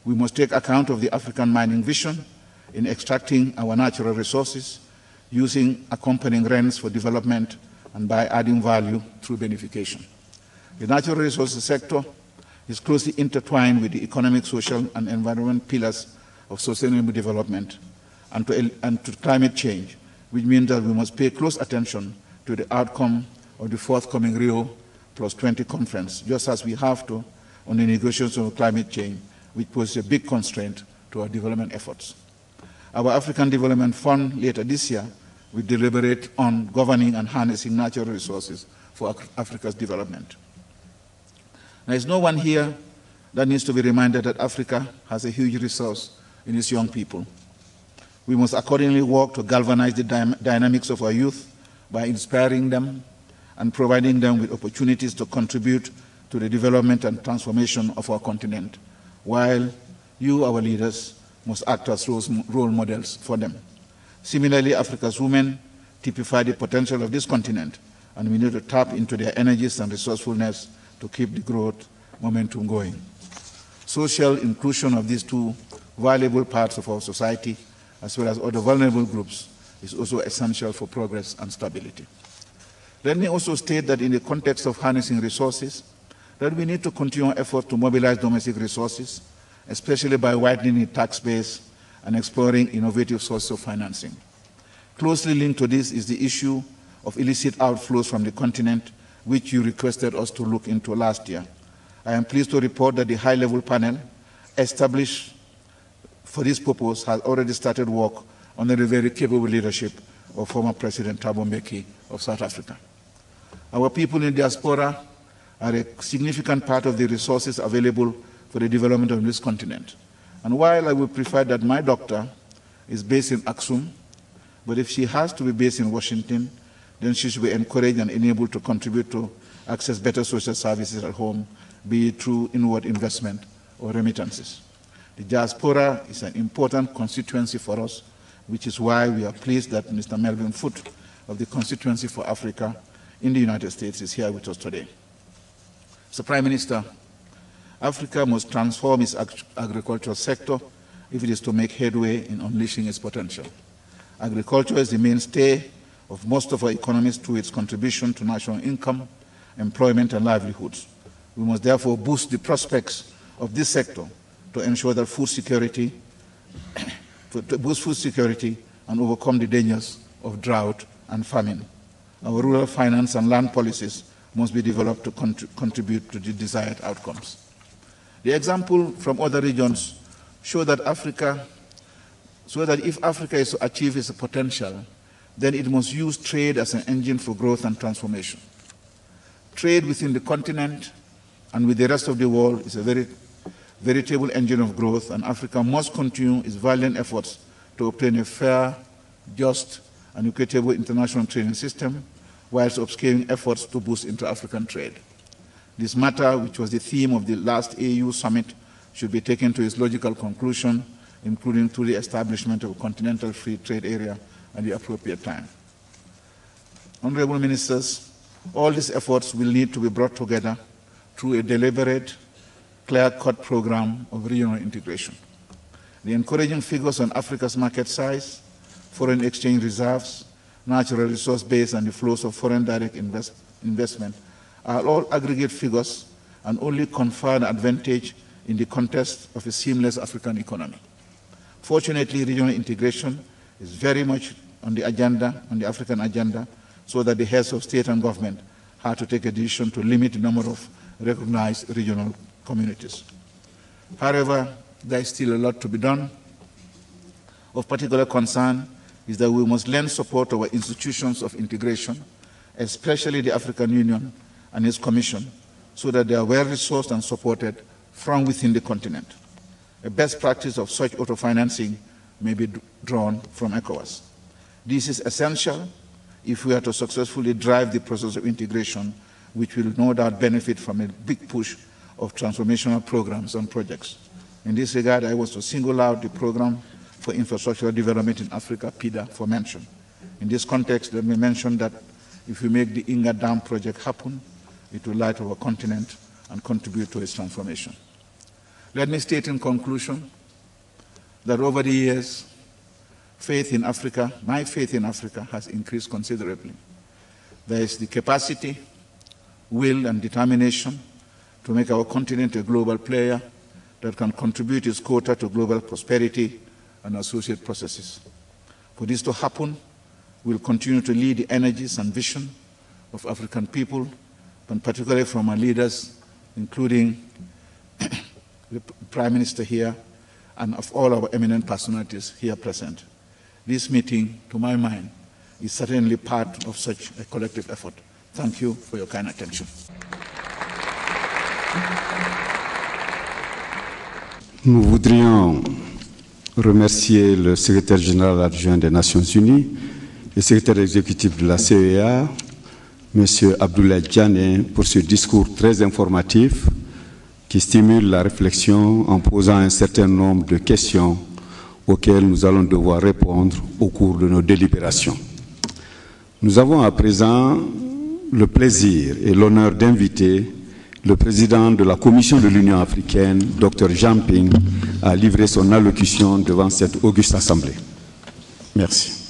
We must take account of the African mining vision in extracting our natural resources, using accompanying rents for development, and by adding value through beneficiation. The natural resources sector is closely intertwined with the economic, social, and environmental pillars of sustainable development and to climate change, which means that we must pay close attention to the outcome of the forthcoming Rio +20 conference, just as we have to on the negotiations on climate change, which poses a big constraint to our development efforts. Our African Development Fund later this year will deliberate on governing and harnessing natural resources for Africa's development. There is no one here that needs to be reminded that Africa has a huge resource in its young people. We must accordingly work to galvanize the dynamics of our youth by inspiring them and providing them with opportunities to contribute to the development and transformation of our continent, while you, our leaders, must act as role models for them. Similarly, Africa's women typify the potential of this continent, and we need to tap into their energies and resourcefulness to keep the growth momentum going. Social inclusion of these two valuable parts of our society, as well as other vulnerable groups, is also essential for progress and stability. Let me also state that in the context of harnessing resources, that we need to continue our effort to mobilize domestic resources, especially by widening the tax base and exploring innovative sources of financing. Closely linked to this is the issue of illicit outflows from the continent, which you requested us to look into last year. I am pleased to report that the high-level panel established for this purpose has already started work under the very capable leadership of former President Thabo Mbeki of South Africa. Our people in diaspora are a significant part of the resources available for the development of this continent. And while I would prefer that my doctor is based in Aksum, but if she has to be based in Washington, then she should be encouraged and enabled to contribute to access better social services at home, be it through inward investment or remittances. The diaspora is an important constituency for us, which is why we are pleased that Mr. Melvin Foote of the Constituency for Africa in the United States is here with us today. Mr. Prime Minister, Africa must transform its agricultural sector if it is to make headway in unleashing its potential. Agriculture is the mainstay of most of our economies through its contribution to national income, employment, and livelihoods. We must therefore boost the prospects of this sector to ensure that food security, to boost food security and overcome the dangers of drought and famine. Our rural finance and land policies must be developed to contribute to the desired outcomes. The example from other regions show that if Africa is to achieve its potential, then it must use trade as an engine for growth and transformation. Trade within the continent and with the rest of the world is a veritable engine of growth, and Africa must continue its valiant efforts to obtain a fair, just, and equitable international trading system, whilst upscaling efforts to boost inter-African trade. This matter, which was the theme of the last AU summit, should be taken to its logical conclusion, including through the establishment of a continental free trade area at the appropriate time. Honorable Ministers, all these efforts will need to be brought together through a deliberate, clear-cut program of regional integration. The encouraging figures on Africa's market size, foreign exchange reserves, natural resource base, and the flows of foreign direct investment are all aggregate figures and only confer an advantage in the context of a seamless African economy. Fortunately, regional integration is very much on the agenda, on the African agenda, so that the heads of state and government had to take a decision to limit the number of recognized regional communities. However, there is still a lot to be done. Of particular concern is that we must lend support to our institutions of integration, especially the African Union and its Commission, so that they are well-resourced and supported from within the continent. A best practice of such auto-financing may be drawn from ECOWAS. This is essential if we are to successfully drive the process of integration, which will no doubt benefit from a big push of transformational programs and projects. In this regard, I was to single out the Program for Infrastructural Development in Africa, PIDA, for mention. In this context, let me mention that if we make the Inga Dam project happen, it will light our continent and contribute to its transformation. Let me state in conclusion that over the years, faith in Africa, my faith in Africa, has increased considerably. There is the capacity, will, and determination to make our continent a global player that can contribute its quota to global prosperity and associated processes. For this to happen, we will continue to lead the energies and vision of African people, and particularly from our leaders, including the Prime Minister here, and of all our eminent personalities here present. This meeting, to my mind, is certainly part of such a collective effort. Thank you for your kind attention. Nous voudrions remercier le secrétaire général adjoint des Nations Unies et secrétaire exécutif de la CEA, M. Abdoulaye Janneh, pour ce discours très informatif qui stimule la réflexion en posant un certain nombre de questions auxquelles nous allons devoir répondre au cours de nos délibérations. Nous avons à présent le plaisir et l'honneur d'inviter le président de la Commission de l'Union africaine, Dr Jamping, à livrer son allocution devant cette auguste assemblée. Merci.